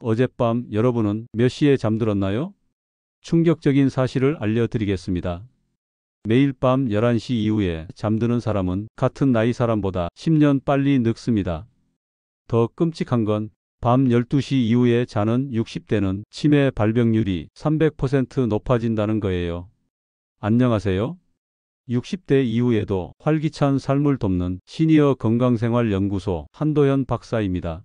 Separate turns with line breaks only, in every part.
어젯밤 여러분은 몇 시에 잠들었나요? 충격적인 사실을 알려드리겠습니다. 매일 밤 11시 이후에 잠드는 사람은 같은 나이 사람보다 10년 빨리 늙습니다. 더 끔찍한 건 밤 12시 이후에 자는 60대는 치매 발병률이 300% 높아진다는 거예요. 안녕하세요. 60대 이후에도 활기찬 삶을 돕는 시니어 건강생활연구소 한도현 박사입니다.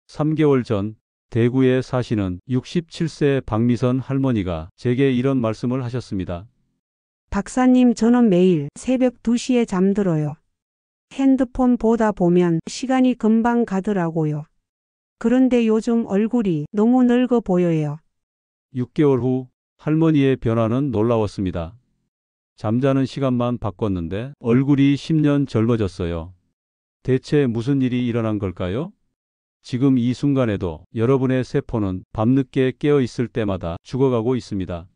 3개월 전 대구에 사시는 67세 박미선 할머니가 제게 이런 말씀을 하셨습니다.
박사님, 저는 매일 새벽 2시에 잠들어요. 핸드폰 보다 보면 시간이 금방 가더라고요. 그런데 요즘 얼굴이 너무 늙어 보여요.
6개월 후 할머니의 변화는 놀라웠습니다. 잠자는 시간만 바꿨는데 얼굴이 10년 젊어졌어요. 대체 무슨 일이 일어난 걸까요? 지금 이 순간에도 여러분의 세포는 밤늦게 깨어 있을 때마다 죽어가고 있습니다.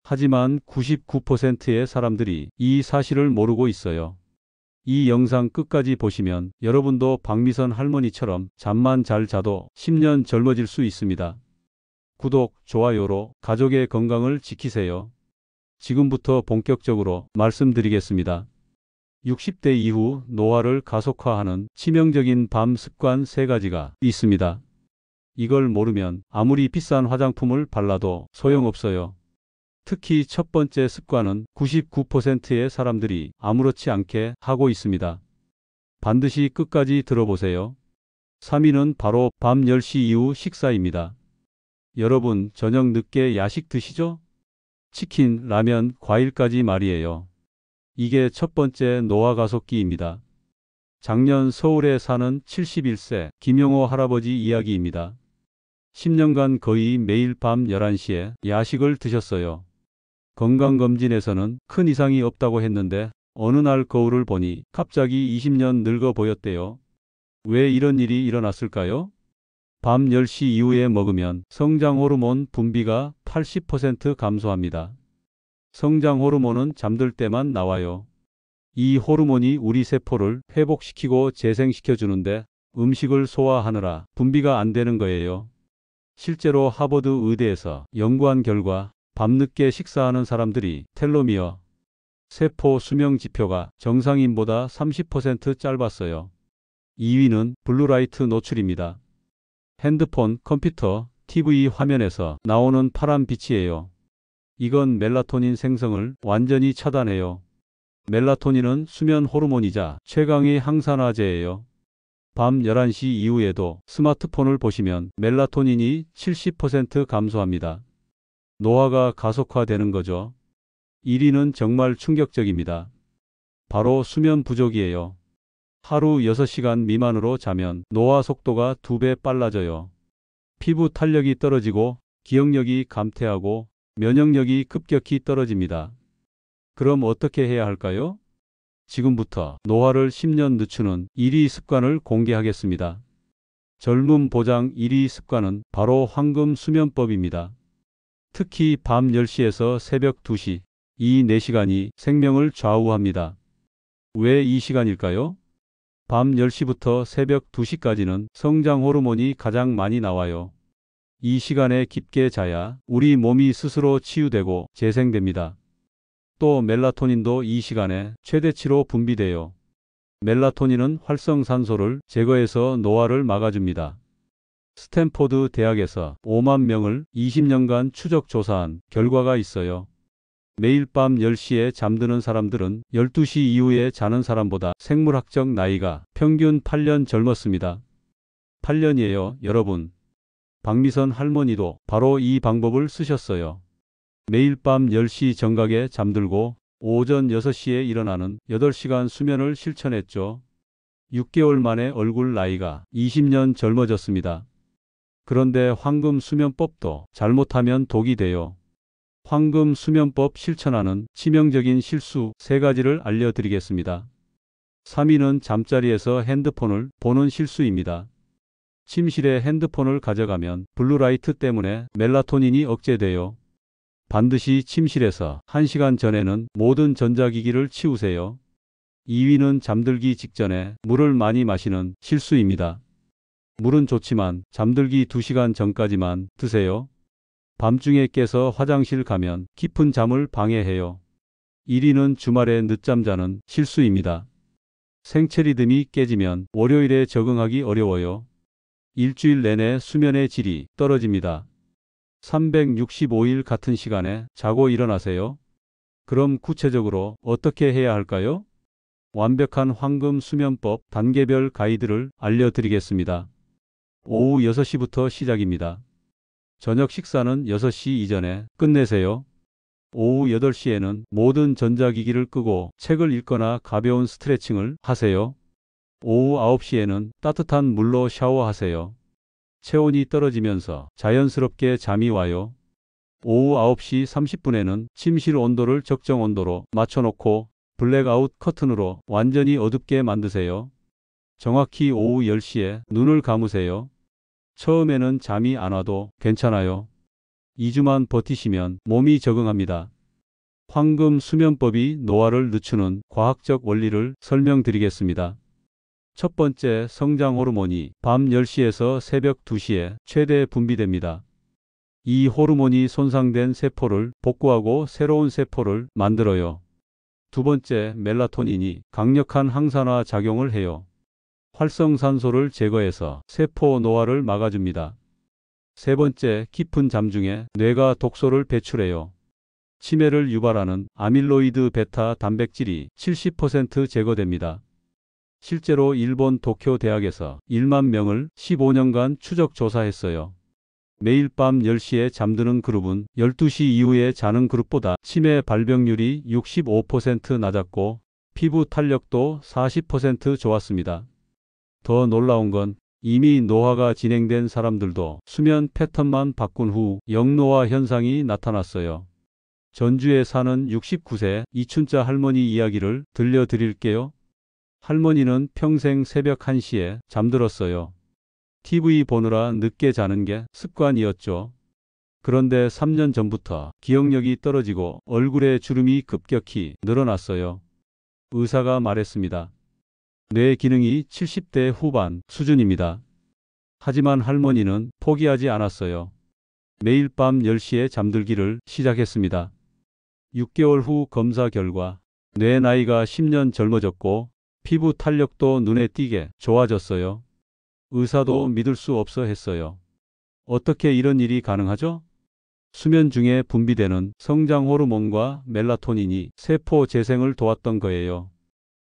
하지만 99%의 사람들이 이 사실을 모르고 있어요. 이 영상 끝까지 보시면 여러분도 박미선 할머니처럼 잠만 잘 자도 10년 젊어질 수 있습니다. 구독, 좋아요로 가족의 건강을 지키세요. 지금부터 본격적으로 말씀드리겠습니다. 60대 이후 노화를 가속화하는 치명적인 밤 습관 3가지가 있습니다. 이걸 모르면 아무리 비싼 화장품을 발라도 소용없어요. 특히 첫 번째 습관은 99%의 사람들이 아무렇지 않게 하고 있습니다. 반드시 끝까지 들어보세요. 3위는 바로 밤 10시 이후 식사입니다. 여러분, 저녁 늦게 야식 드시죠? 치킨, 라면, 과일까지 말이에요. 이게 첫 번째 노화 가속기입니다. 작년 서울에 사는 71세 김용호 할아버지 이야기입니다. 10년간 거의 매일 밤 11시에 야식을 드셨어요. 건강검진에서는 큰 이상이 없다고 했는데 어느 날 거울을 보니 갑자기 20년 늙어 보였대요. 왜 이런 일이 일어났을까요? 밤 10시 이후에 먹으면 성장 호르몬 분비가 80% 감소합니다. 성장 호르몬은 잠들 때만 나와요. 이 호르몬이 우리 세포를 회복시키고 재생시켜 주는데 음식을 소화하느라 분비가 안 되는 거예요. 실제로 하버드 의대에서 연구한 결과 밤늦게 식사하는 사람들이 텔로미어, 세포 수명 지표가 정상인보다 30% 짧았어요. 2위는 블루라이트 노출입니다. 핸드폰, 컴퓨터, TV 화면에서 나오는 파란 빛이에요. 이건 멜라토닌 생성을 완전히 차단해요. 멜라토닌은 수면 호르몬이자 최강의 항산화제예요. 밤 11시 이후에도 스마트폰을 보시면 멜라토닌이 70% 감소합니다. 노화가 가속화되는 거죠. 1위는 정말 충격적입니다. 바로 수면 부족이에요. 하루 6시간 미만으로 자면 노화 속도가 2배 빨라져요. 피부 탄력이 떨어지고 기억력이 감퇴하고 면역력이 급격히 떨어집니다. 그럼 어떻게 해야 할까요? 지금부터 노화를 10년 늦추는 1위 습관을 공개하겠습니다. 젊음 보장 1위 습관은 바로 황금 수면법입니다. 특히 밤 10시에서 새벽 2시, 이 4시간이 생명을 좌우합니다. 왜 이 시간일까요? 밤 10시부터 새벽 2시까지는 성장 호르몬이 가장 많이 나와요. 이 시간에 깊게 자야 우리 몸이 스스로 치유되고 재생됩니다. 또 멜라토닌도 이 시간에 최대치로 분비돼요. 멜라토닌은 활성산소를 제거해서 노화를 막아줍니다. 스탠포드 대학에서 5만 명을 20년간 추적 조사한 결과가 있어요. 매일 밤 10시에 잠드는 사람들은 12시 이후에 자는 사람보다 생물학적 나이가 평균 8년 젊었습니다. 8년이에요, 여러분. 박미선 할머니도 바로 이 방법을 쓰셨어요. 매일 밤 10시 정각에 잠들고 오전 6시에 일어나는 8시간 수면을 실천했죠. 6개월 만에 얼굴 나이가 20년 젊어졌습니다. 그런데 황금 수면법도 잘못하면 독이 돼요. 황금 수면법 실천하는 치명적인 실수 3가지를 알려드리겠습니다. 3위는 잠자리에서 핸드폰을 보는 실수입니다. 침실에 핸드폰을 가져가면 블루라이트 때문에 멜라토닌이 억제돼요. 반드시 침실에서 1시간 전에는 모든 전자기기를 치우세요. 2위는 잠들기 직전에 물을 많이 마시는 실수입니다. 물은 좋지만 잠들기 2시간 전까지만 드세요. 밤중에 깨서 화장실 가면 깊은 잠을 방해해요. 1위는 주말에 늦잠 자는 실수입니다. 생체 리듬이 깨지면 월요일에 적응하기 어려워요. 일주일 내내 수면의 질이 떨어집니다. 365일 같은 시간에 자고 일어나세요. 그럼 구체적으로 어떻게 해야 할까요? 완벽한 황금 수면법 단계별 가이드를 알려드리겠습니다. 오후 6시부터 시작입니다. 저녁 식사는 6시 이전에 끝내세요. 오후 8시에는 모든 전자기기를 끄고 책을 읽거나 가벼운 스트레칭을 하세요. 오후 9시에는 따뜻한 물로 샤워하세요. 체온이 떨어지면서 자연스럽게 잠이 와요. 오후 9시 30분에는 침실 온도를 적정 온도로 맞춰놓고 블랙아웃 커튼으로 완전히 어둡게 만드세요. 정확히 오후 10시에 눈을 감으세요. 처음에는 잠이 안 와도 괜찮아요. 2주만 버티시면 몸이 적응합니다. 황금 수면법이 노화를 늦추는 과학적 원리를 설명드리겠습니다. 첫 번째, 성장 호르몬이 밤 10시에서 새벽 2시에 최대 분비됩니다. 이 호르몬이 손상된 세포를 복구하고 새로운 세포를 만들어요. 두 번째, 멜라토닌이 강력한 항산화 작용을 해요. 활성산소를 제거해서 세포 노화를 막아줍니다. 세 번째, 깊은 잠 중에 뇌가 독소를 배출해요. 치매를 유발하는 아밀로이드 베타 단백질이 70% 제거됩니다. 실제로 일본 도쿄 대학에서 1만 명을 15년간 추적 조사했어요. 매일 밤 10시에 잠드는 그룹은 12시 이후에 자는 그룹보다 치매 발병률이 65% 낮았고 피부 탄력도 40% 좋았습니다. 더 놀라운 건 이미 노화가 진행된 사람들도 수면 패턴만 바꾼 후 역노화 현상이 나타났어요. 전주에 사는 69세 이춘자 할머니 이야기를 들려드릴게요. 할머니는 평생 새벽 1시에 잠들었어요. TV 보느라 늦게 자는 게 습관이었죠. 그런데 3년 전부터 기억력이 떨어지고 얼굴에 주름이 급격히 늘어났어요. 의사가 말했습니다. 뇌 기능이 70대 후반 수준입니다. 하지만 할머니는 포기하지 않았어요. 매일 밤 10시에 잠들기를 시작했습니다. 6개월 후 검사 결과 뇌 나이가 10년 젊어졌고 피부 탄력도 눈에 띄게 좋아졌어요. 의사도 믿을 수 없어 했어요. 어떻게 이런 일이 가능하죠? 수면 중에 분비되는 성장 호르몬과 멜라토닌이 세포 재생을 도왔던 거예요.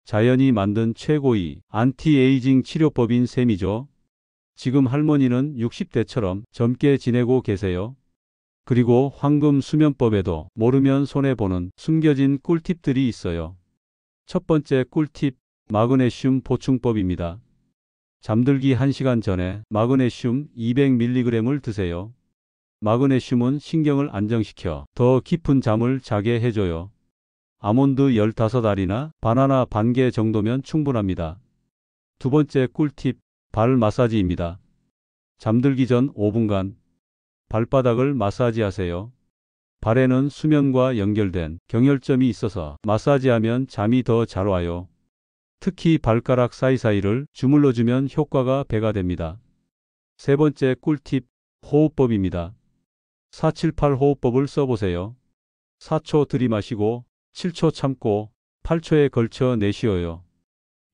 자연이 만든 최고의 안티에이징 치료법인 셈이죠. 지금 할머니는 60대처럼 젊게 지내고 계세요. 그리고 황금 수면법에도 모르면 손해보는 숨겨진 꿀팁들이 있어요. 첫 번째 꿀팁, 마그네슘 보충법입니다. 잠들기 1시간 전에 마그네슘 200mg을 드세요. 마그네슘은 신경을 안정시켜 더 깊은 잠을 자게 해줘요. 아몬드 15알이나 바나나 반 개 정도면 충분합니다. 두 번째 꿀팁, 발 마사지입니다. 잠들기 전 5분간 발바닥을 마사지하세요. 발에는 수면과 연결된 경혈점이 있어서 마사지하면 잠이 더 잘 와요. 특히 발가락 사이사이를 주물러주면 효과가 배가 됩니다. 세 번째 꿀팁, 호흡법입니다. 478 호흡법을 써보세요. 4초 들이마시고 7초 참고 8초에 걸쳐 내쉬어요.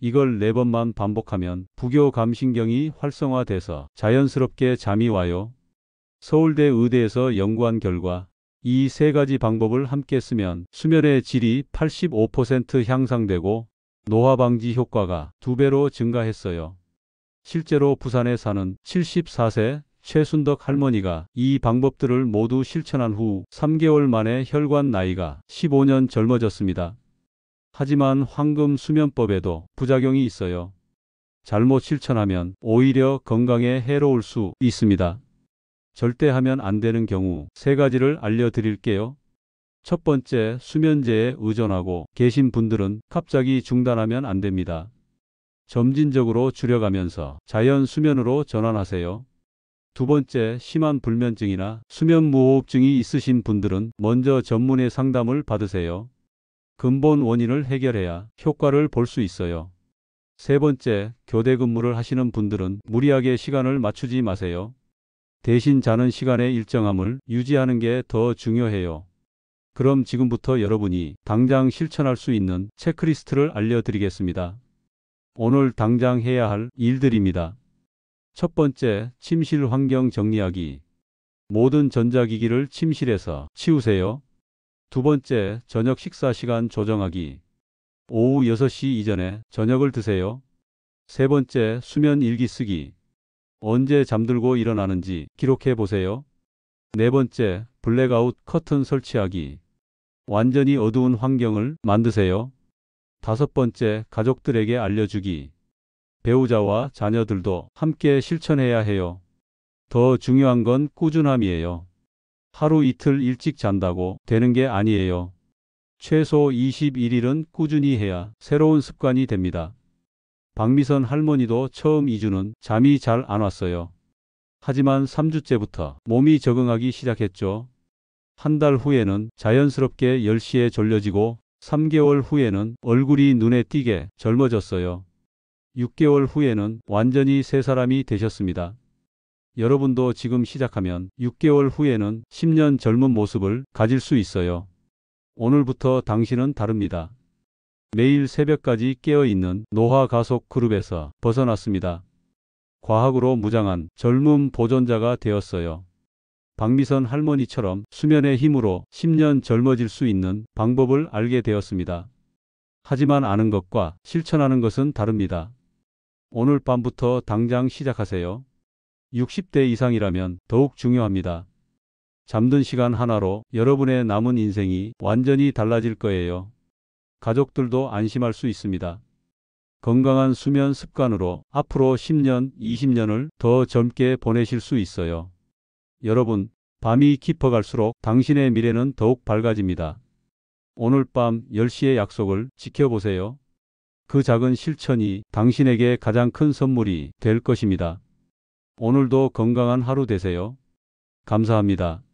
이걸 4번만 반복하면 부교감신경이 활성화돼서 자연스럽게 잠이 와요. 서울대 의대에서 연구한 결과 이 3가지 방법을 함께 쓰면 수면의 질이 85% 향상되고 노화 방지 효과가 2배로 증가했어요. 실제로 부산에 사는 74세 최순덕 할머니가 이 방법들을 모두 실천한 후 3개월 만에 혈관 나이가 15년 젊어졌습니다. 하지만 황금 수면법에도 부작용이 있어요. 잘못 실천하면 오히려 건강에 해로울 수 있습니다. 절대 하면 안 되는 경우 3가지를 알려드릴게요. 첫 번째, 수면제에 의존하고 계신 분들은 갑자기 중단하면 안 됩니다. 점진적으로 줄여가면서 자연 수면으로 전환하세요. 두 번째, 심한 불면증이나 수면 무호흡증이 있으신 분들은 먼저 전문의 상담을 받으세요. 근본 원인을 해결해야 효과를 볼 수 있어요. 세 번째, 교대 근무를 하시는 분들은 무리하게 시간을 맞추지 마세요. 대신 자는 시간의 일정함을 유지하는 게 더 중요해요. 그럼 지금부터 여러분이 당장 실천할 수 있는 체크리스트를 알려드리겠습니다. 오늘 당장 해야 할 일들입니다. 첫 번째, 침실 환경 정리하기. 모든 전자기기를 침실에서 치우세요. 두 번째, 저녁 식사 시간 조정하기. 오후 6시 이전에 저녁을 드세요. 세 번째, 수면 일기 쓰기. 언제 잠들고 일어나는지 기록해 보세요. 네 번째, 블랙아웃 커튼 설치하기. 완전히 어두운 환경을 만드세요. 다섯 번째, 가족들에게 알려주기. 배우자와 자녀들도 함께 실천해야 해요. 더 중요한 건 꾸준함이에요. 하루 이틀 일찍 잔다고 되는 게 아니에요. 최소 21일은 꾸준히 해야 새로운 습관이 됩니다. 박미선 할머니도 처음 2주는 잠이 잘 안 왔어요. 하지만 3주째부터 몸이 적응하기 시작했죠. 한 달 후에는 자연스럽게 10시에 졸려지고 3개월 후에는 얼굴이 눈에 띄게 젊어졌어요. 6개월 후에는 완전히 새 사람이 되셨습니다. 여러분도 지금 시작하면 6개월 후에는 10년 젊은 모습을 가질 수 있어요. 오늘부터 당신은 다릅니다. 매일 새벽까지 깨어있는 노화 가속 그룹에서 벗어났습니다. 과학으로 무장한 젊음 보존자가 되었어요. 박미선 할머니처럼 수면의 힘으로 10년 젊어질 수 있는 방법을 알게 되었습니다. 하지만 아는 것과 실천하는 것은 다릅니다. 오늘 밤부터 당장 시작하세요. 60대 이상이라면 더욱 중요합니다. 잠든 시간 하나로 여러분의 남은 인생이 완전히 달라질 거예요. 가족들도 안심할 수 있습니다. 건강한 수면 습관으로 앞으로 10년, 20년을 더 젊게 보내실 수 있어요. 여러분, 밤이 깊어갈수록 당신의 미래는 더욱 밝아집니다. 오늘 밤 10시의 약속을 지켜보세요. 그 작은 실천이 당신에게 가장 큰 선물이 될 것입니다. 오늘도 건강한 하루 되세요. 감사합니다.